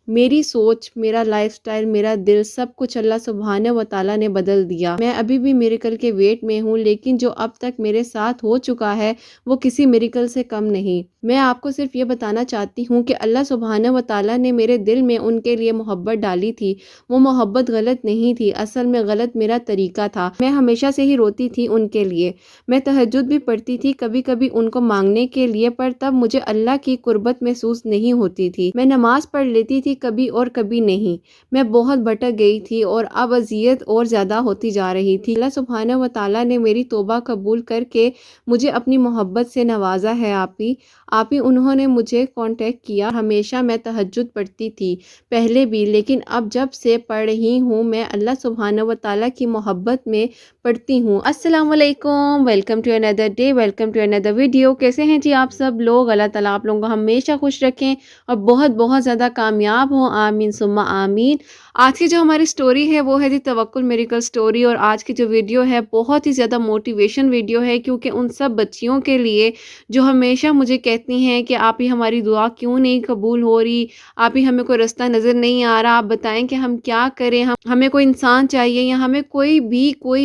میری سوچ، میرا لائف سٹائل، میرا دل، سب کچھ اللہ سبحانہ و تعالیٰ نے بدل دیا۔ میں ابھی بھی میریکل کے ویٹ میں ہوں، لیکن جو اب تک میرے ساتھ ہو چکا ہے وہ کسی میریکل سے کم نہیں۔ میں آپ کو صرف یہ بتانا چاہتی ہوں کہ اللہ سبحانہ و تعالیٰ نے میرے دل میں ان کے لیے محبت ڈالی تھی۔ وہ محبت غلط نہیں تھی، اصل میں غلط میرا طریقہ تھا۔ میں ہمیشہ سے ہی روتی تھی ان کے لیے۔ میں تہجد بھی پڑھتی تھی کبھی کبھی ان کو مانگنے کے لیے، پر تب مجھے اللہ کی قربت محسوس نہیں ہوتی تھی۔ میں نماز پڑھ لیتی تھی کبھی اور کبھی نہیں۔ میں بہت بھٹک گئی تھی اور اب اذیت اور زیادہ ہوتی جا رہی تھی۔ اللہ سبحانہ و تعالیٰ نے میری توبہ قبول کر کے مجھے اپنی محبت سے نوازا ہے۔ آپ ہی انہوں نے مجھے کانٹیکٹ کیا۔ ہمیشہ میں تہجد پڑھتی تھی پہلے بھی، لیکن اب جب سے پڑھ رہی ہوں میں اللہ سبحانہ و تعالیٰ کی محبت میں پڑھتی ہوں۔ السلام علیکم، welcome to another day, welcome to another video. کیسے ہیں جی آپ سب لوگ؟ اللہ تعالیٰ آپ لوگوں کو ہمیشہ خوش رکھیں اور بہت بہت زیادہ کامیاب ہوں، آمین ثم آمین۔ آج کی جو ہماری سٹوری ہے وہ ہے جی توکل میریکل سٹوری، اور آج کی جو ویڈیو ہے بہت ہی زیادہ موٹیویشن ویڈیو ہے، کیونکہ ان سب بچیوں کے لیے جو ہمیشہ مجھے کہتی ہیں کہ آپ ہی ہماری دعا کیوں نہیں قبول ہو رہی، آپ ہی ہمیں کوئی رستہ نظر نہیں آ رہا، آپ بتائیں کہ ہم کیا کریں، ہمیں کوئی انسان چاہیے یا ہمیں کوئی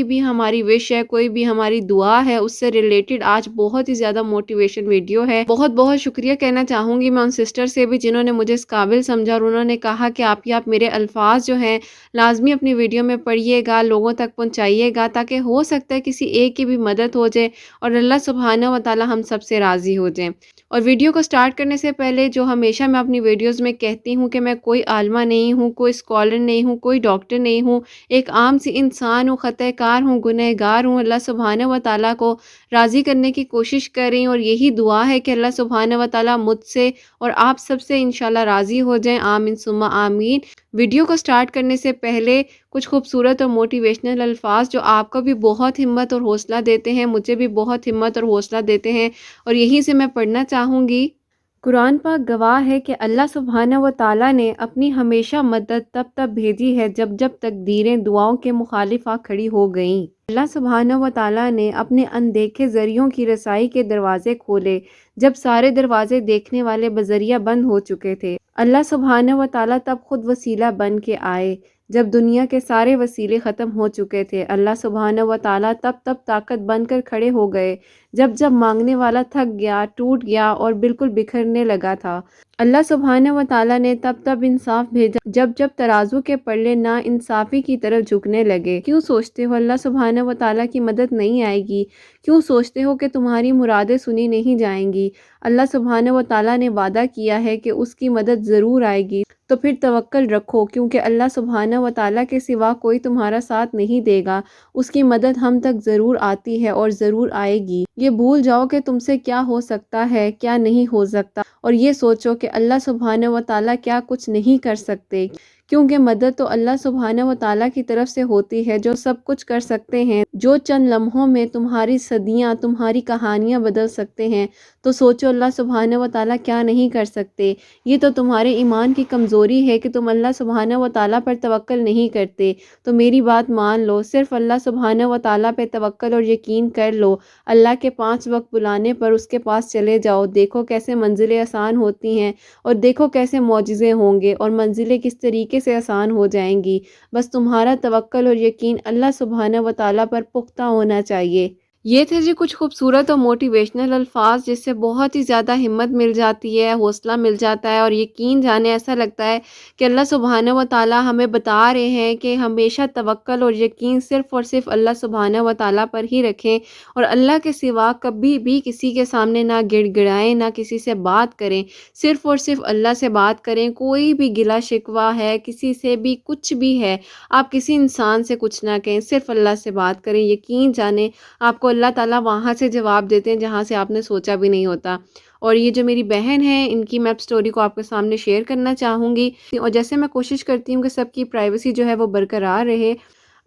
بھی ہماری وش ہے، کوئی بھی ہماری دعا ہے، اس سے ریلیٹڈ آج بہت ہی زیادہ موٹیویشن ویڈیو ہے۔ بہت بہت شکریہ کہنا چاہوں گی میں ان سسٹر سے بھی جنہوں نے مجھے اس قابل سمجھا، اور انہوں نے کہا کہ آپ میرے الفاظ جو ہیں لازمی اپنی ویڈیو میں پڑھیے گا، لوگوں تک پہنچائیے گا، تاکہ ہو سکتا ہے کسی ایک کی بھی مدد ہو جائے اور اللہ سبحانہ و تعالی ہم سب سے راضی ہو جائیں۔ اور ویڈیو کو سٹارٹ کرنے سے پہلے جو ہمیشہ میں اپنی ویڈیوز میں کہتی ہوں کہ میں کوئی عالمہ نہیں ہوں، کوئی اسکالر نہیں ہوں، کوئی ڈاکٹر نہیں ہوں، ایک عام سی انسان ہوں، خطۂ کار ہوں، گنہگار ہوں۔ اللہ سبحانہ و تعالیٰ کو راضی کرنے کی کوشش کر رہی ہوں، اور یہی دعا ہے کہ اللہ سبحانہ و تعالیٰ مجھ سے اور آپ سب سے انشاءاللہ راضی ہو جائیں، آمین ثم آمین۔ ویڈیو کو سٹارٹ کرنے سے پہلے کچھ خوبصورت اور موٹیویشنل الفاظ جو آپ کو بھی بہت ہمت اور حوصلہ دیتے ہیں، مجھے بھی بہت ہمت اور حوصلہ دیتے ہیں، اور یہیں سے میں پڑھنا چاہوں گی۔ قرآن پاک گواہ ہے کہ اللہ سبحانہ و تعالیٰ نے اپنی ہمیشہ مدد تب بھیجی ہے جب تقدیریں دعاؤں کے مخالف آ کھڑی ہو گئیں۔ اللہ سبحانہ و تعالیٰ نے اپنے اندیکھے ذریعوں کی رسائی کے دروازے کھولے جب سارے دروازے دیکھنے والے بذریعہ بند ہو چکے تھے۔ اللہ سبحانہ و تعالیٰ تب خود وسیلہ بن کے آئے جب دنیا کے سارے وسیلے ختم ہو چکے تھے۔ اللہ سبحانہ و تعالیٰ تب طاقت بن کر کھڑے ہو گئے جب مانگنے والا تھک گیا، ٹوٹ گیا اور بالکل بکھرنے لگا تھا۔ اللہ سبحانہ و تعالیٰ نے تب انصاف بھیجا جب ترازو کے پلڑے نا انصافی کی طرف جھکنے لگے۔ کیوں سوچتے ہو اللہ سبحانہ و تعالیٰ کی مدد نہیں آئے گی؟ کیوں سوچتے ہو کہ تمہاری مرادیں سنی نہیں جائیں گی؟ اللہ سبحانہ و تعالیٰ نے وعدہ کیا ہے کہ اس کی مدد ضرور آئے گی، تو پھر توکل رکھو، کیونکہ اللہ سبحانہ و تعالیٰ کے سوا کوئی تمہارا ساتھ نہیں دے گا۔ اس کی مدد ہم تک ضرور آتی ہے اور ضرور آئے گی۔ یہ بھول جاؤ کہ تم سے کیا ہو سکتا ہے، کیا نہیں ہو سکتا، اور یہ سوچو کہ اللہ سبحانہ و تعالیٰ کیا کچھ نہیں کر سکتے، کیونکہ مدد تو اللہ سبحانہ و تعالیٰ کی طرف سے ہوتی ہے جو سب کچھ کر سکتے ہیں، جو چند لمحوں میں تمہاری صدیاں، تمہاری کہانیاں بدل سکتے ہیں۔ تو سوچو اللہ سبحانہ و تعالیٰ کیا نہیں کر سکتے۔ یہ تو تمہارے ایمان کی کمزوری ہے کہ تم اللہ سبحانہ و تعالیٰ پر توکل نہیں کرتے۔ تو میری بات مان لو، صرف اللہ سبحانہ و تعالیٰ پہ توکل اور یقین کر لو۔ اللہ کے 5 وقت بلانے پر اس کے پاس چلے جاؤ، دیکھو کیسے منزلیں آسان ہوتی ہیں، اور دیکھو کیسے معجزے ہوں گے اور منزلیں کس طریقے سے آسان ہو جائیں گی۔ بس تمہارا توکل اور یقین اللہ سبحانہ و تعالیٰ پر پختہ ہونا چاہیے۔ یہ تھے جی کچھ خوبصورت اور موٹیویشنل الفاظ جس سے بہت ہی زیادہ ہمت مل جاتی ہے، حوصلہ مل جاتا ہے، اور یقین جانے ایسا لگتا ہے کہ اللہ سبحانہ و تعالیٰ ہمیں بتا رہے ہیں کہ ہمیشہ توکل اور یقین صرف اور صرف اللہ سبحانہ و تعالیٰ پر ہی رکھیں، اور اللہ کے سوا کبھی بھی کسی کے سامنے نہ گڑ گڑائیں، نہ کسی سے بات کریں، صرف اور صرف اللہ سے بات کریں۔ کوئی بھی گلا شکوہ ہے، کسی سے بھی کچھ بھی ہے، آپ کسی انسان سے کچھ نہ کہیں، صرف اللہ سے بات کریں۔ یقین جانیں آپ کو اللہ تعالیٰ وہاں سے جواب دیتے ہیں جہاں سے آپ نے سوچا بھی نہیں ہوتا۔ اور یہ جو میری بہن ہے، ان کی میں سٹوری کو آپ کے سامنے شیئر کرنا چاہوں گی، اور جیسے میں کوشش کرتی ہوں کہ سب کی پرائیویسی جو ہے وہ برقرار رہے۔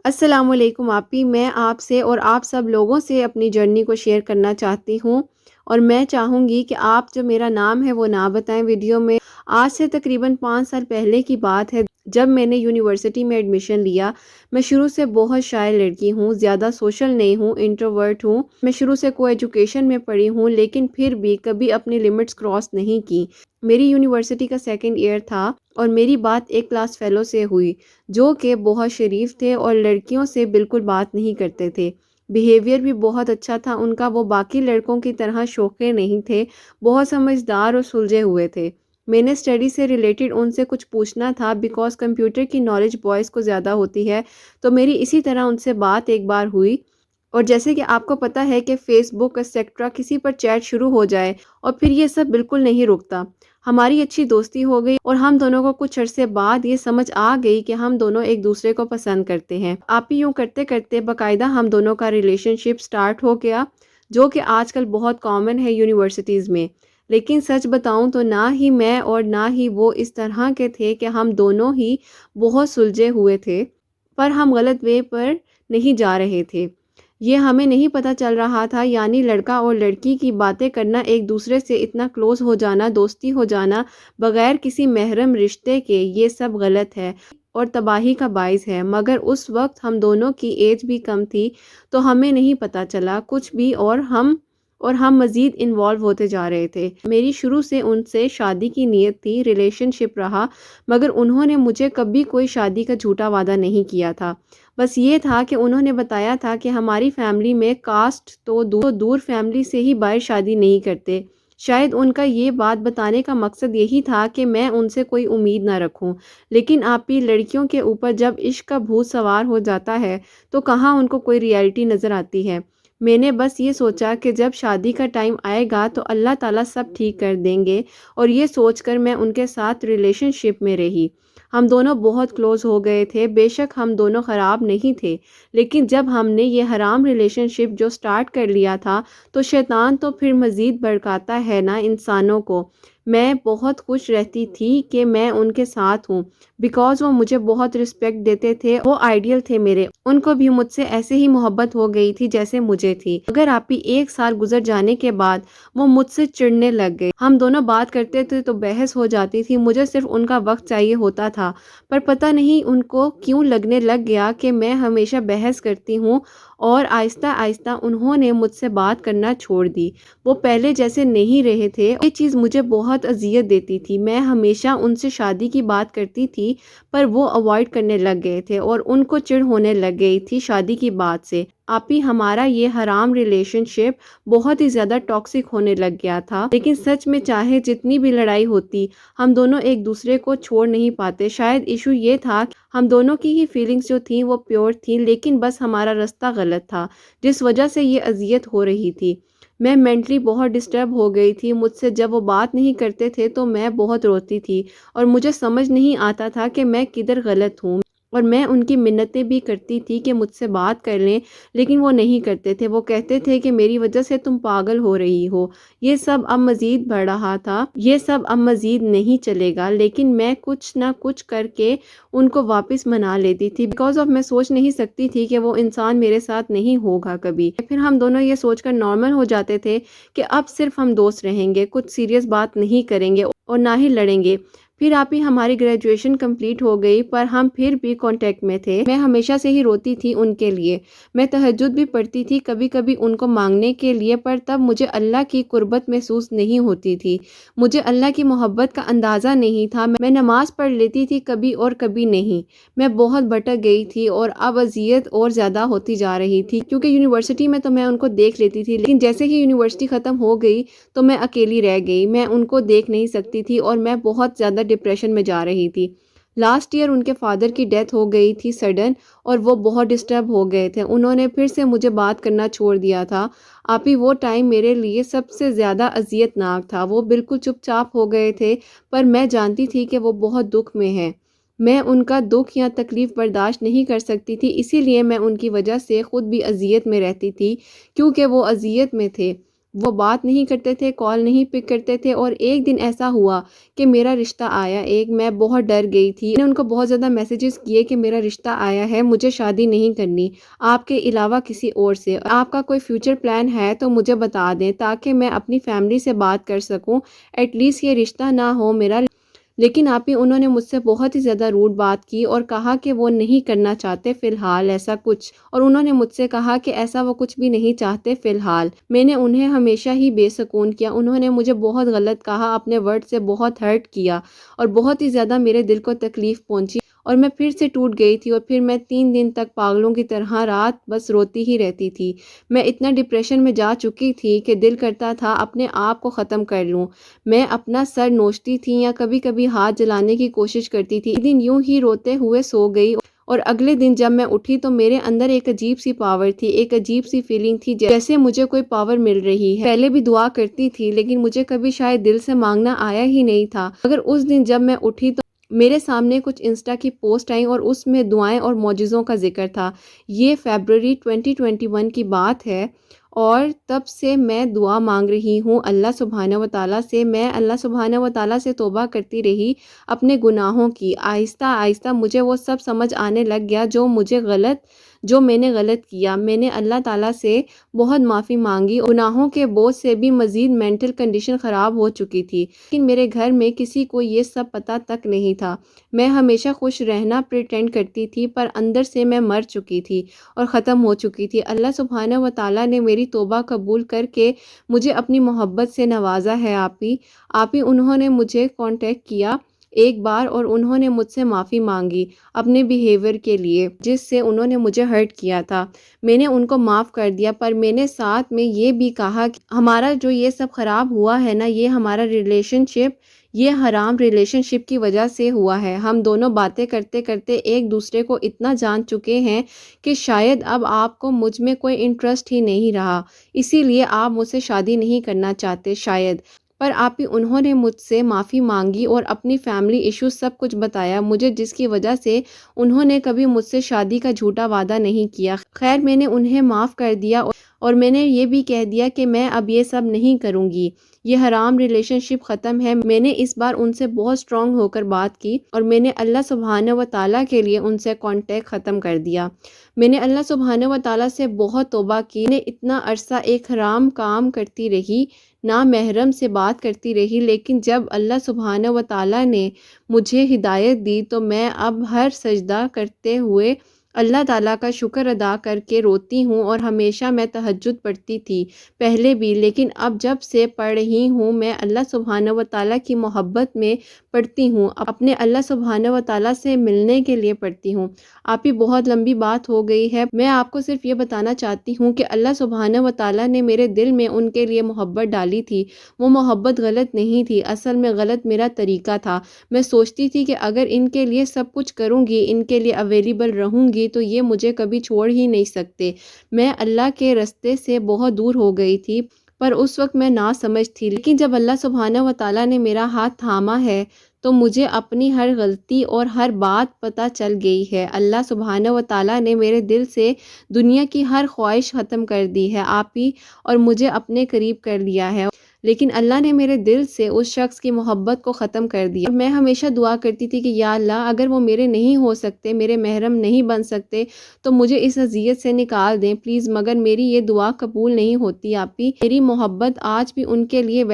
السلام علیکم آپی، میں آپ سے اور آپ سب لوگوں سے اپنی جرنی کو شیئر کرنا چاہتی ہوں، اور میں چاہوں گی کہ آپ جو میرا نام ہے وہ نہ بتائیں ویڈیو میں۔ آج سے تقریباً 5 سال پہلے کی بات ہے، جب میں نے یونیورسٹی میں ایڈمیشن لیا، میں شروع سے بہت شائع لڑکی ہوں، زیادہ سوشل نہیں ہوں، انٹروورٹ ہوں۔ میں شروع سے کو ایجوکیشن میں پڑھی ہوں، لیکن پھر بھی کبھی اپنی لمٹس کراس نہیں کی۔ میری یونیورسٹی کا سیکنڈ ایئر تھا اور میری بات ایک کلاس فیلو سے ہوئی جو کہ بہت شریف تھے اور لڑکیوں سے بالکل بات نہیں کرتے تھے۔ بیہیویئر بھی بہت اچھا تھا ان کا، وہ باقی لڑکوں کی طرح شوخے نہیں تھے، بہت سمجھدار اور سلجھے ہوئے تھے۔ میں نے اسٹڈی سے ریلیٹڈ ان سے کچھ پوچھنا تھا بیکاز کمپیوٹر کی نالج بوائز کو زیادہ ہوتی ہے، تو میری اسی طرح ان سے بات ایک بار ہوئی۔ اور جیسے کہ آپ کو پتہ ہے کہ فیس بک ایٹسیکٹرا کسی پر چیٹ شروع ہو جائے اور پھر یہ سب بالکل نہیں رکتا۔ ہماری اچھی دوستی ہو گئی اور ہم دونوں کو کچھ عرصے بعد یہ سمجھ آ گئی کہ ہم دونوں ایک دوسرے کو پسند کرتے ہیں۔ آپ ہی یوں کرتے کرتے باقاعدہ ہم دونوں کا ریلیشن شپ سٹارٹ ہو گیا، جو کہ آج کل بہت کامن ہے یونیورسٹیز میں۔ لیکن سچ بتاؤں تو نہ ہی میں اور نہ ہی وہ اس طرح کے تھے کہ ہم دونوں ہی بہت سلجھے ہوئے تھے، پر ہم غلط وے پر نہیں جا رہے تھے۔ یہ ہمیں نہیں پتہ چل رہا تھا، یعنی لڑکا اور لڑکی کی باتیں کرنا، ایک دوسرے سے اتنا کلوز ہو جانا، دوستی ہو جانا بغیر کسی محرم رشتے کے، یہ سب غلط ہے اور تباہی کا باعث ہے۔ مگر اس وقت ہم دونوں کی ایج بھی کم تھی تو ہمیں نہیں پتہ چلا کچھ بھی، اور ہم مزید انوالو ہوتے جا رہے تھے۔ میری شروع سے ان سے شادی کی نیت تھی، ریلیشن شپ رہا، مگر انہوں نے مجھے کبھی کوئی شادی کا جھوٹا وعدہ نہیں کیا تھا۔ بس یہ تھا کہ انہوں نے بتایا تھا کہ ہماری فیملی میں کاسٹ تو دور فیملی سے ہی باہر شادی نہیں کرتے۔ شاید ان کا یہ بات بتانے کا مقصد یہی تھا کہ میں ان سے کوئی امید نہ رکھوں۔ لیکن آپ ہی لڑکیوں کے اوپر جب عشق کا بھوت سوار ہو جاتا ہے تو کہاں ان کو کوئی ریالٹی نظر آتی ہے۔ میں نے بس یہ سوچا کہ جب شادی کا ٹائم آئے گا تو اللہ تعالیٰ سب ٹھیک کر دیں گے، اور یہ سوچ کر میں ان کے ساتھ ریلیشن شپ میں رہی۔ ہم دونوں بہت کلوز ہو گئے تھے، بے شک ہم دونوں خراب نہیں تھے، لیکن جب ہم نے یہ حرام ریلیشن شپ جو سٹارٹ کر لیا تھا تو شیطان تو پھر مزید بھڑکاتا ہے نا انسانوں کو۔ میں بہت خوش رہتی تھی کہ میں ان کے ساتھ ہوں، بیکاز وہ مجھے بہت رسپیکٹ دیتے تھے، وہ آئیڈیل تھے میرے، ان کو بھی مجھ سے ایسے ہی محبت ہو گئی تھی جیسے مجھے تھی۔ اگر آپ ہی 1 سال گزر جانے کے بعد وہ مجھ سے چڑنے لگ گئے۔ ہم دونوں بات کرتے تھے تو بحث ہو جاتی تھی، مجھے صرف ان کا وقت چاہیے ہوتا تھا، پر پتہ نہیں ان کو کیوں لگنے لگ گیا کہ میں ہمیشہ بحث کرتی ہوں، اور آہستہ آہستہ انہوں نے مجھ سے بات کرنا چھوڑ دی۔ وہ پہلے جیسے نہیں رہے تھے، یہ چیز مجھے بہت اذیت دیتی تھی۔ میں ہمیشہ ان سے شادی کی بات کرتی تھی پر وہ اوائڈ کرنے لگ گئے تھے اور ان کو چڑ ہونے لگ گئی تھی شادی کی بات سے۔ آپ ہی ہمارا یہ حرام ریلیشن شپ بہت ہی زیادہ ٹاکسک ہونے لگ گیا تھا، لیکن سچ میں چاہے جتنی بھی لڑائی ہوتی ہم دونوں ایک دوسرے کو چھوڑ نہیں پاتے۔ شاید ایشو یہ تھا کہ ہم دونوں کی ہی فیلنگز جو تھیں وہ پیور تھیں، لیکن بس ہمارا رستہ غلط تھا جس وجہ سے یہ اذیت ہو رہی تھی۔ میں مینٹلی بہت ڈسٹرب ہو گئی تھی، مجھ سے جب وہ بات نہیں کرتے تھے تو میں بہت روتی تھی اور مجھے سمجھ نہیں آتا تھا کہ میں کدھر غلط ہوں، اور میں ان کی منتیں بھی کرتی تھی کہ مجھ سے بات کر لیں، لیکن وہ نہیں کرتے تھے۔ وہ کہتے تھے کہ میری وجہ سے تم پاگل ہو رہی ہو۔ یہ سب اب مزید بڑھ رہا تھا، یہ سب اب مزید نہیں چلے گا، لیکن میں کچھ نہ کچھ کر کے ان کو واپس منا لیتی تھی، بیکاز آف میں سوچ نہیں سکتی تھی کہ وہ انسان میرے ساتھ نہیں ہوگا کبھی۔ پھر ہم دونوں یہ سوچ کر نارمل ہو جاتے تھے کہ اب صرف ہم دوست رہیں گے، کچھ سیریس بات نہیں کریں گے اور نہ ہی لڑیں گے۔ پھر آپ ہی ہماری گریجویشن کمپلیٹ ہو گئی، پر ہم پھر بھی کانٹیکٹ میں تھے۔ میں ہمیشہ سے ہی روتی تھی ان کے لیے، میں تہجد بھی پڑھتی تھی کبھی کبھی ان کو مانگنے کے لیے، پر تب مجھے اللہ کی قربت محسوس نہیں ہوتی تھی، مجھے اللہ کی محبت کا اندازہ نہیں تھا۔ میں نماز پڑھ لیتی تھی کبھی اور کبھی نہیں۔ میں بہت بھٹک گئی تھی اور اب اذیت اور زیادہ ہوتی جا رہی تھی، کیونکہ یونیورسٹی میں تو میں ان کو دیکھ لیتی تھی، لیکن جیسے ہی یونیورسٹی ختم ہو گئی تو میں اکیلی رہ گئی، میں ان کو دیکھ نہیں سکتی تھی اور میں بہت زیادہ ڈپریشن میں جا رہی تھی۔ لاسٹ ایئر ان کے فادر کی ڈیتھ ہو گئی تھی سڈن، اور وہ بہت ڈسٹرب ہو گئے تھے، انہوں نے پھر سے مجھے بات کرنا چھوڑ دیا تھا۔ آپ ہی وہ ٹائم میرے لیے سب سے زیادہ اذیت ناک تھا۔ وہ بالکل چپ چاپ ہو گئے تھے، پر میں جانتی تھی کہ وہ بہت دکھ میں ہیں، میں ان کا دکھ یا تکلیف برداشت نہیں کر سکتی تھی، اسی لیے میں ان کی وجہ سے خود بھی اذیت میں رہتی تھی، کیونکہ وہ اذیت میں تھے۔ وہ بات نہیں کرتے تھے، کال نہیں پک کرتے تھے، اور ایک دن ایسا ہوا کہ میرا رشتہ آیا۔ میں بہت ڈر گئی تھی، میں نے ان کو بہت زیادہ میسیجز کیے کہ میرا رشتہ آیا ہے، مجھے شادی نہیں کرنی آپ کے علاوہ کسی اور سے، آپ کا کوئی فیوچر پلان ہے تو مجھے بتا دیں تاکہ میں اپنی فیملی سے بات کر سکوں، ایٹ لیسٹ یہ رشتہ نہ ہو میرا، لیکن آپ ہی انہوں نے مجھ سے بہت ہی زیادہ روڈ بات کی اور کہا کہ وہ نہیں کرنا چاہتے فی الحال ایسا کچھ، اور انہوں نے مجھ سے کہا کہ ایسا وہ کچھ بھی نہیں چاہتے فی الحال۔ میں نے انہیں ہمیشہ ہی بے سکون کیا، انہوں نے مجھے بہت غلط کہا، اپنے ورڈ سے بہت ہرٹ کیا اور بہت ہی زیادہ میرے دل کو تکلیف پہنچی، اور میں پھر سے ٹوٹ گئی تھی، اور پھر میں 3 دن تک پاگلوں کی طرح رات بس روتی ہی رہتی تھی۔ میں اتنا ڈپریشن میں جا چکی تھی کہ دل کرتا تھا اپنے آپ کو ختم کر لوں۔ میں اپنا سر نوچتی تھی یا کبھی کبھی ہاتھ جلانے کی کوشش کرتی تھی۔ ایک دن یوں ہی روتے ہوئے سو گئی، اور اگلے دن جب میں اٹھی تو میرے اندر ایک عجیب سی پاور تھی، ایک عجیب سی فیلنگ تھی جیسے مجھے کوئی پاور مل رہی ہے۔ پہلے بھی دعا کرتی تھی لیکن مجھے کبھی شاید دل سے مانگنا آیا ہی نہیں تھا، مگر اس دن جب میں اٹھی تو میرے سامنے کچھ انسٹا کی پوسٹ آئیں اور اس میں دعائیں اور معجزوں کا ذکر تھا۔ یہ فیبروری 2021 کی بات ہے، اور تب سے میں دعا مانگ رہی ہوں اللہ سبحانہ و تعالیٰ سے۔ میں اللہ سبحانہ و تعالیٰ سے توبہ کرتی رہی اپنے گناہوں کی۔ آہستہ آہستہ مجھے وہ سب سمجھ آنے لگ گیا جو میں نے غلط کیا۔ میں نے اللہ تعالیٰ سے بہت معافی مانگی، گناہوں کے بوجھ سے بھی مزید مینٹل کنڈیشن خراب ہو چکی تھی، لیکن میرے گھر میں کسی کو یہ سب پتہ تک نہیں تھا۔ میں ہمیشہ خوش رہنا پریٹینڈ کرتی تھی، پر اندر سے میں مر چکی تھی اور ختم ہو چکی تھی۔ اللہ سبحانہ و تعالیٰ نے میری توبہ قبول کر کے مجھے اپنی محبت سے نوازا ہے۔ آپ ہی انہوں نے مجھے کانٹیکٹ کیا ایک بار، اور انہوں نے مجھ سے معافی مانگی اپنے بیہیویئر کے لیے جس سے انہوں نے مجھے ہرٹ کیا تھا۔ میں نے ان کو معاف کر دیا، پر میں نے ساتھ میں یہ بھی کہا کہ ہمارا جو یہ سب خراب ہوا ہے نا، یہ ہمارا ریلیشن شپ، یہ حرام ریلیشن شپ کی وجہ سے ہوا ہے۔ ہم دونوں باتیں کرتے کرتے ایک دوسرے کو اتنا جان چکے ہیں کہ شاید اب آپ کو مجھ میں کوئی انٹرسٹ ہی نہیں رہا، اسی لیے آپ مجھ سے شادی نہیں کرنا چاہتے شاید۔ پر آپ ہی انہوں نے مجھ سے معافی مانگی اور اپنی فیملی ایشوز سب کچھ بتایا مجھے، جس کی وجہ سے انہوں نے کبھی مجھ سے شادی کا جھوٹا وعدہ نہیں کیا۔ خیر میں نے انہیں معاف کر دیا، اور میں نے یہ بھی کہہ دیا کہ میں اب یہ سب نہیں کروں گی، یہ حرام ریلیشن شپ ختم ہے۔ میں نے اس بار ان سے بہت سٹرونگ ہو کر بات کی، اور میں نے اللہ سبحانہ و تعالیٰ کے لیے ان سے کانٹیکٹ ختم کر دیا۔ میں نے اللہ سبحانہ و تعالیٰ سے بہت توبہ کی۔ میں اتنا عرصہ ایک حرام کام کرتی رہی، نامحرم سے بات کرتی رہی، لیکن جب اللہ سبحانہ و تعالیٰ نے مجھے ہدایت دی تو میں اب ہر سجدہ کرتے ہوئے اللہ تعالیٰ کا شکر ادا کر کے روتی ہوں، اور ہمیشہ میں تہجد پڑھتی تھی پہلے بھی، لیکن اب جب سے پڑھ رہی ہوں میں اللہ سبحانہ و تعالیٰ کی محبت میں پڑھتی ہوں، اپنے اللہ سبحانہ و تعالیٰ سے ملنے کے لیے پڑھتی ہوں۔ آپ ہی بہت لمبی بات ہو گئی ہے، میں آپ کو صرف یہ بتانا چاہتی ہوں کہ اللہ سبحانہ و تعالیٰ نے میرے دل میں ان کے لیے محبت ڈالی تھی۔ وہ محبت غلط نہیں تھی، اصل میں غلط میرا طریقہ تھا۔ میں سوچتی تھی کہ اگر ان کے لیے سب کچھ کروں گی، ان کے لیے اویلیبل رہوں گی تو یہ مجھے کبھی چھوڑ ہی نہیں سکتے۔ میں اللہ کے راستے سے بہت دور ہو گئی تھی، پر اس وقت میں نہ سمجھ تھی، لیکن جب اللہ سبحانہ و تعالیٰ نے میرا ہاتھ تھاما ہے تو مجھے اپنی ہر غلطی اور ہر بات پتہ چل گئی ہے۔ اللہ سبحانہ و تعالیٰ نے میرے دل سے دنیا کی ہر خواہش ختم کر دی ہے آپ ہی، اور مجھے اپنے قریب کر لیا ہے، لیکن اللہ نے میرے دل سے اس شخص کی محبت کو ختم کر دیا۔ میں ہمیشہ دعا کرتی تھی کہ یا اللہ اگر وہ میرے نہیں ہو سکتے، میرے محرم نہیں بن سکتے تو مجھے اس اذیت سے نکال دیں پلیز، مگر میری یہ دعا قبول نہیں ہوتی آپ ہی۔ میری محبت آج بھی ان کے لیے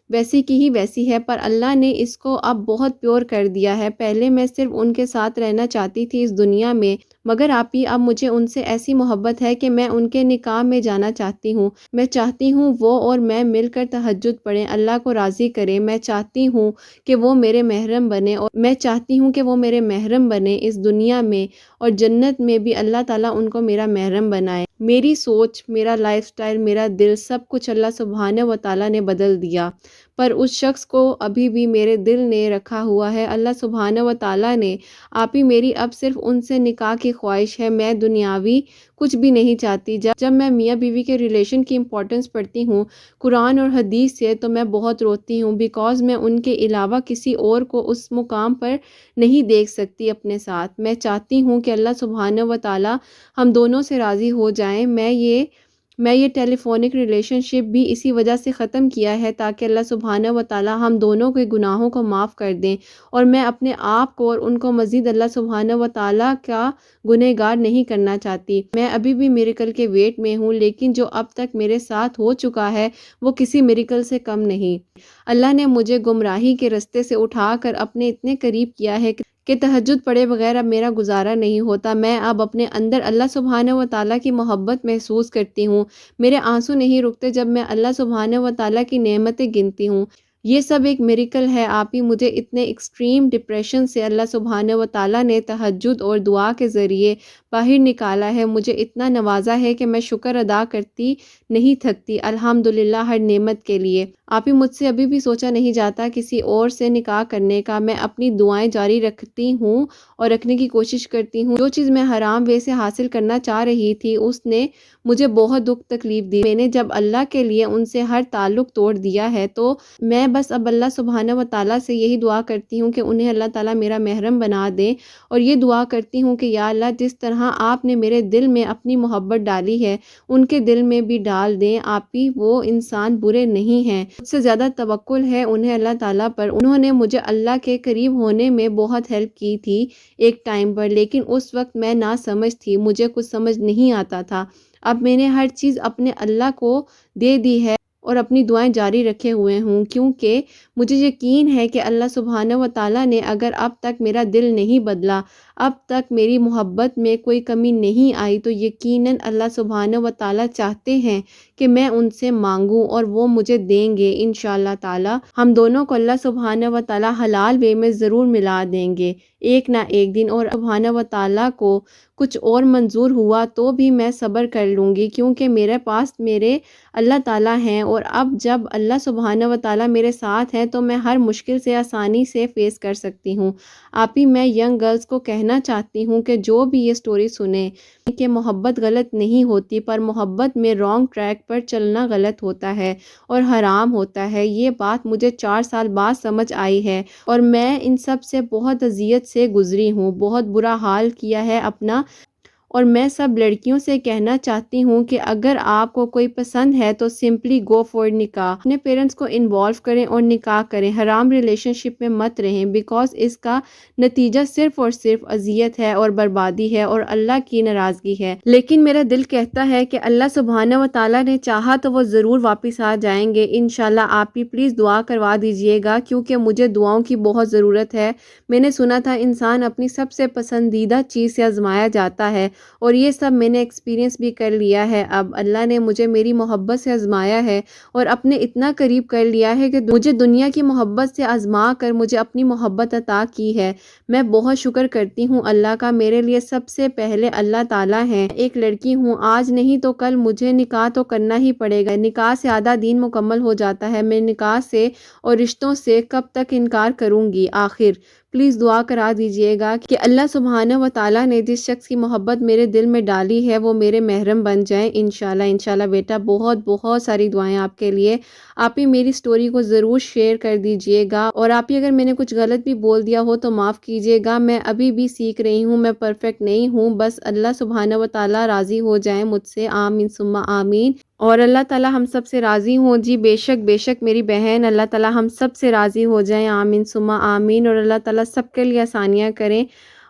ویسی کی ہی ویسی ہے، پر اللہ نے اس کو اب بہت پیور کر دیا ہے۔ پہلے میں صرف ان کے ساتھ رہنا چاہتی تھی اس دنیا میں، مگر آپ ہی اب مجھے ان سے ایسی محبت ہے کہ میں ان کے نکاح میں جانا چاہتی ہوں۔ میں چاہتی ہوں وہ اور میں مل کر تہجد پڑھیں، اللہ کو راضی کریں۔ میں چاہتی ہوں کہ وہ میرے محرم بنے، اور میں چاہتی ہوں کہ وہ میرے محرم بنے اس دنیا میں، اور جنت میں بھی اللہ تعالیٰ ان کو میرا محرم بنائے۔ میری سوچ، میرا لائف سٹائل، میرا دل، سب کچھ اللہ سبحانہ و تعالیٰ نے بدل دیا، پر اس شخص کو ابھی بھی میرے دل نے رکھا ہوا ہے۔ اللہ سبحانہ و تعالیٰ نے آپ ہی میری اب صرف ان سے نکاح کی خواہش ہے، میں دنیاوی کچھ بھی نہیں چاہتی۔ جب میں میاں بیوی کے ریلیشن کی امپورٹنس پڑھتی ہوں قرآن اور حدیث سے تو میں بہت روتی ہوں، بیکاز میں ان کے علاوہ کسی اور کو اس مقام پر نہیں دیکھ سکتی اپنے ساتھ۔ میں چاہتی ہوں کہ اللہ سبحانہ و تعالیٰ ہم دونوں سے راضی ہو جائیں۔ میں یہ ٹیلی فونک ریلیشن شپ بھی اسی وجہ سے ختم کیا ہے تاکہ اللہ سبحانہ و تعالی ہم دونوں کے گناہوں کو معاف کر دیں، اور میں اپنے آپ کو اور ان کو مزید اللہ سبحانہ و تعالی کا گنہگار نہیں کرنا چاہتی۔ میں ابھی بھی میریکل کے ویٹ میں ہوں، لیکن جو اب تک میرے ساتھ ہو چکا ہے وہ کسی میریکل سے کم نہیں۔ اللہ نے مجھے گمراہی کے رستے سے اٹھا کر اپنے اتنے قریب کیا ہے کہ تہجد پڑھے بغیر اب میرا گزارا نہیں ہوتا۔ میں اب اپنے اندر اللہ سبحانہ و تعالیٰ کی محبت محسوس کرتی ہوں۔ میرے آنسو نہیں رکتے جب میں اللہ سبحانہ و تعالیٰ کی نعمتیں گنتی ہوں۔ یہ سب ایک میریکل ہے۔ آپ ہی مجھے اتنے ایکسٹریم ڈپریشن سے اللہ سبحانہ و تعالیٰ نے تہجد اور دعا کے ذریعے باہر نکالا ہے، مجھے اتنا نوازا ہے کہ میں شکر ادا کرتی نہیں تھکتی الحمدللہ ہر نعمت کے لیے۔ آپ ہی مجھ سے ابھی بھی سوچا نہیں جاتا کسی اور سے نکاح کرنے کا۔ میں اپنی دعائیں جاری رکھتی ہوں اور رکھنے کی کوشش کرتی ہوں۔ جو چیز میں حرام وے سے حاصل کرنا چاہ رہی تھی اس نے مجھے بہت دکھ تکلیف دی۔ میں نے جب اللہ کے لیے ان سے ہر تعلق توڑ دیا ہے تو میں بس اب اللہ سبحانہ و تعالیٰ سے یہی دعا کرتی ہوں کہ انہیں اللہ تعالیٰ میرا محرم بنا دے، اور یہ دعا کرتی ہوں کہ یا اللہ جس طرح آپ نے میرے دل میں اپنی محبت ڈالی ہے ان کے دل میں بھی ڈال دیں۔ آپ ہی وہ انسان برے نہیں ہیں، مجھ سے زیادہ توکل ہے انہیں اللہ تعالیٰ پر۔ انہوں نے مجھے اللہ کے قریب ہونے میں بہت ہیلپ کی تھی ایک ٹائم پر، لیکن اس وقت میں نا سمجھ تھی، مجھے کچھ سمجھ نہیں آتا تھا۔ اب میں نے ہر چیز اپنے اللہ کو دے دی ہے اور اپنی دعائیں جاری رکھے ہوئے ہوں، کیونکہ مجھے یقین ہے کہ اللہ سبحانہ و تعالیٰ نے اگر اب تک میرا دل نہیں بدلا، اب تک میری محبت میں کوئی کمی نہیں آئی، تو یقیناً اللہ سبحانہ و تعالیٰ چاہتے ہیں کہ میں ان سے مانگوں اور وہ مجھے دیں گے انشاءاللہ تعالیٰ۔ ہم دونوں کو اللہ سبحانہ و تعالیٰ حلال وے میں ضرور ملا دیں گے ایک نہ ایک دن، اور سبحانہ و تعالیٰ کو کچھ اور منظور ہوا تو بھی میں صبر کر لوں گی، کیونکہ میرے پاس میرے اللہ تعالیٰ ہیں، اور اب جب اللہ سبحانہ و تعالیٰ میرے ساتھ ہیں تو میں ہر مشکل سے آسانی سے فیس کر سکتی ہوں۔ آپ ہی میں ینگ گرلز کو کہنا چاہتی ہوں کہ جو بھی یہ سٹوری سنیں کہ محبت غلط نہیں ہوتی، پر محبت میں رانگ ٹریک پر چلنا غلط ہوتا ہے اور حرام ہوتا ہے۔ یہ بات مجھے 4 سال بعد سمجھ آئی ہے، اور میں ان سب سے بہت اذیت سے گزری ہوں، بہت برا حال کیا ہے اپنا۔ اور میں سب لڑکیوں سے کہنا چاہتی ہوں کہ اگر آپ کو کوئی پسند ہے تو سمپلی گو فور نکاح، اپنے پیرنٹس کو انوالو کریں اور نکاح کریں، حرام ریلیشن شپ میں مت رہیں، بیکاز اس کا نتیجہ صرف اور صرف اذیت ہے اور بربادی ہے اور اللہ کی ناراضگی ہے۔ لیکن میرا دل کہتا ہے کہ اللہ سبحانہ و تعالیٰ نے چاہا تو وہ ضرور واپس آ جائیں گے انشاءاللہ۔ آپ بھی پلیز دعا کروا دیجئے گا، کیونکہ مجھے دعاؤں کی بہت ضرورت ہے۔ میں نے سنا تھا انسان اپنی سب سے پسندیدہ چیز سے آزمایا جاتا ہے، اور یہ سب میں نے ایکسپیرینس بھی کر لیا ہے۔ اب اللہ نے مجھے میری محبت سے آزمایا ہے اور اپنے اتنا قریب کر لیا ہے کہ مجھے دنیا کی محبت سے آزما کر مجھے اپنی محبت عطا کی ہے۔ میں بہت شکر کرتی ہوں اللہ کا، میرے لیے سب سے پہلے اللہ تعالیٰ ہیں۔ ایک لڑکی ہوں، آج نہیں تو کل مجھے نکاح تو کرنا ہی پڑے گا۔ نکاح سے آدھا دین مکمل ہو جاتا ہے۔ میں نکاح سے اور رشتوں سے کب تک انکار کروں گی آخر؟ پلیز دعا کرا دیجئے گا کہ اللہ سبحانہ و تعالیٰ نے جس شخص کی محبت میرے دل میں ڈالی ہے وہ میرے محرم بن جائیں انشاءاللہ۔ انشاءاللہ بیٹا، بہت بہت ساری دعائیں آپ کے لیے۔ آپ ہی میری سٹوری کو ضرور شیئر کر دیجئے گا، اور آپ ہی اگر میں نے کچھ غلط بھی بول دیا ہو تو معاف کیجئے گا۔ میں ابھی بھی سیکھ رہی ہوں، میں پرفیکٹ نہیں ہوں، بس اللہ سبحانہ و تعالیٰ راضی ہو جائیں مجھ سے، آمین ثم آمین۔ اور اللہ تعالیٰ ہم سب سے راضی ہوں جی، بے شک میری بہن، اللہ تعالیٰ ہم سب سے راضی ہو جائیں، آمین ثم آمین۔ اور اللہ تعالیٰ سب کے لیے آسانیاں کریں،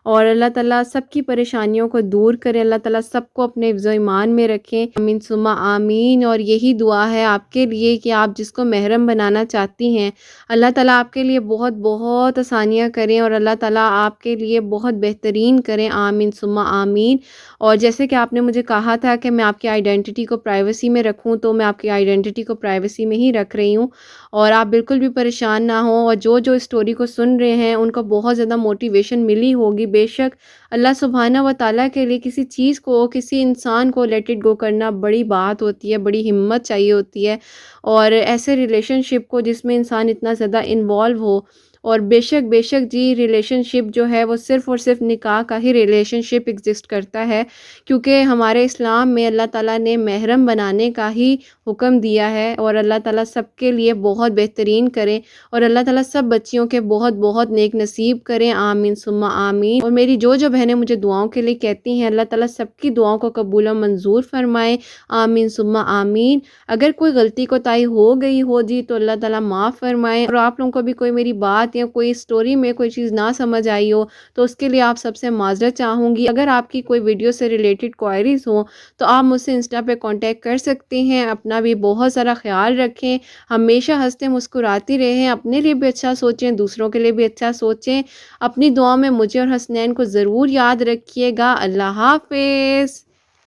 اور اللہ تعالیٰ سب کی پریشانیوں کو دور کریں، اللہ تعالیٰ سب کو اپنے حفظ و ایمان میں رکھیں، آمین ثم آمین۔ اور یہی دعا ہے آپ کے لیے کہ آپ جس کو محرم بنانا چاہتی ہیں اللہ تعالیٰ آپ کے لیے بہت بہت آسانیاں کریں، اور اللہ تعالیٰ آپ کے لیے بہت بہترین کریں، آمین ثم آمین۔ اور جیسے کہ آپ نے مجھے کہا تھا کہ میں آپ کی آئیڈینٹی کو پرائیویسی میں رکھوں، تو میں آپ کی آئیڈینٹی کو پرائیویسی میں ہی رکھ رہی ہوں، اور آپ بالکل بھی پریشان نہ ہوں، اور جو اس سٹوری کو سن رہے ہیں ان کو بہت زیادہ موٹیویشن ملی ہوگی۔ بے شک اللہ سبحانہ و تعالیٰ کے لیے کسی چیز کو، کسی انسان کو لیٹ اٹ گو کرنا بڑی بات ہوتی ہے، بڑی ہمت چاہیے ہوتی ہے، اور ایسے ریلیشن شپ کو جس میں انسان اتنا زیادہ انوالو ہو اور بے شک جی ریلیشن شپ جو ہے وہ صرف اور صرف نکاح کا ہی ریلیشن شپ ایگزسٹ کرتا ہے، کیونکہ ہمارے اسلام میں اللہ تعالیٰ نے محرم بنانے کا ہی حکم دیا ہے، اور اللہ تعالیٰ سب کے لیے بہت بہترین کریں، اور اللہ تعالیٰ سب بچیوں کے بہت بہت نیک نصیب کریں، آمین ثم آمین۔ اور میری جو بہنیں مجھے دعاؤں کے لیے کہتی ہیں، اللہ تعالیٰ سب کی دعاؤں کو قبول و منظور فرمائے، آمین ثم آمین۔ اگر کوئی غلطی کوتاہی ہو گئی ہو جی تو اللہ تعالیٰ معاف فرمائے، اور آپ لوگوں کو بھی کوئی میری بات یا کوئی سٹوری میں کوئی چیز نہ سمجھ آئی ہو تو اس کے لیے آپ سب سے معذرت چاہوں گی۔ اگر آپ کی کوئی ویڈیو سے ریلیٹڈ کوائریز ہوں تو آپ مجھ سے انسٹا پہ کانٹیکٹ کر سکتے ہیں۔ اپنا بھی بہت سارا خیال رکھیں، ہمیشہ ہنستے مسکراتی رہیں، اپنے لیے بھی اچھا سوچیں، دوسروں کے لیے بھی اچھا سوچیں۔ اپنی دعا میں مجھے اور حسنین کو ضرور یاد رکھیے گا۔ اللہ حافظ۔